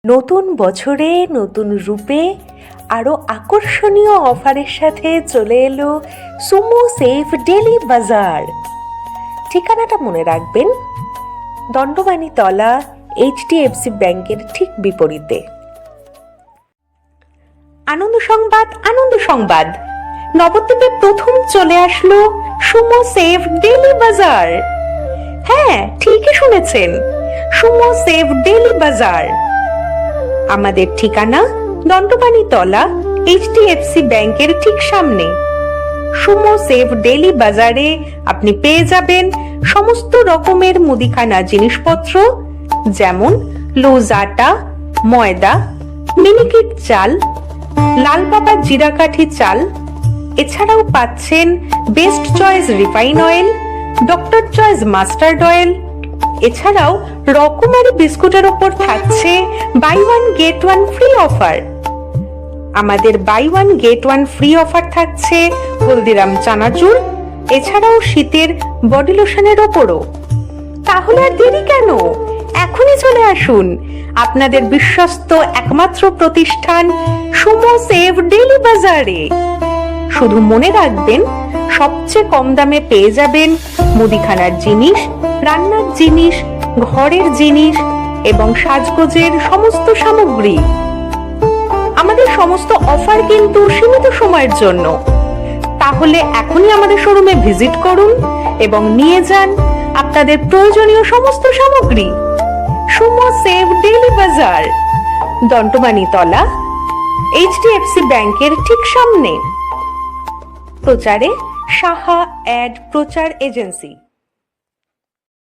নতুন বছরে নতুন রূপে আরও আকর্ষণীয় অফারের সাথে চলে এলো সুমো সেফ ডেলি বাজার। ঠিকানাটা মনে রাখবেন, দণ্ডবাণী তলা, HDFC ব্যাংকের ঠিক বিপরীতে। আনন্দ সংবাদ, আনন্দ সংবাদ, নবদ্বীপে প্রথম চলে আসলো সুমো সেফ ডেলি বাজার। হ্যাঁ, ঠিকই শুনেছেন, সুমো সেফ ডেলি বাজার। আমাদের ঠিকানা দণ্ডবাণী তলা, HDFC ব্যাংকের ঠিক সামনে। সুমো সেফ ডেলি বাজারে আপনি পেয়ে যাবেন সমস্ত রকমের মুদিখানা জিনিসপত্র, যেমন লুজ আটা, ময়দা, মিনিকেট চাল, লাল বাবা জিরাকাঠি চাল। এছাড়াও পাচ্ছেন Best Choice refine oil, Doctor Choice mustard oil. এছাড়াও রকমারি বিস্কুটের ওপর থাকছে buy one get one free offer. আমাদের buy one get one free offer থাকছে হলদিরাম চানাচুর, এছাড়াও শীতের বডি লোশনের ওপরও। তাহলে আর দেরি কেন, এখনই চলে আসুন আপনাদের বিশ্বস্ত একমাত্র প্রতিষ্ঠান সুমো সেফ ডেলি বাজারে। শুধু মনে রাখবেন, সবচেয়ে কম দামে পেয়ে যাবেন মুদিখানার জিনিস, রান্নার জিনিস, ঘরের জিনিস এবং সাজগোজের সমস্ত সামগ্রী। আমাদের সমস্ত অফার কিন্তু সীমিত সময়ের জন্য। তাহলে এখনই আমাদের শোরুমে ভিজিট করুন এবং নিয়ে যান আপনাদের প্রয়োজনীয় সমস্ত সামগ্রী। সুমো সেফ ডেলি বাজার, দণ্ডবাণী তলা, HDFC ব্যাংকের ঠিক সামনে। প্রচারে সাহা অ্যাড প্রচার এজেন্সি।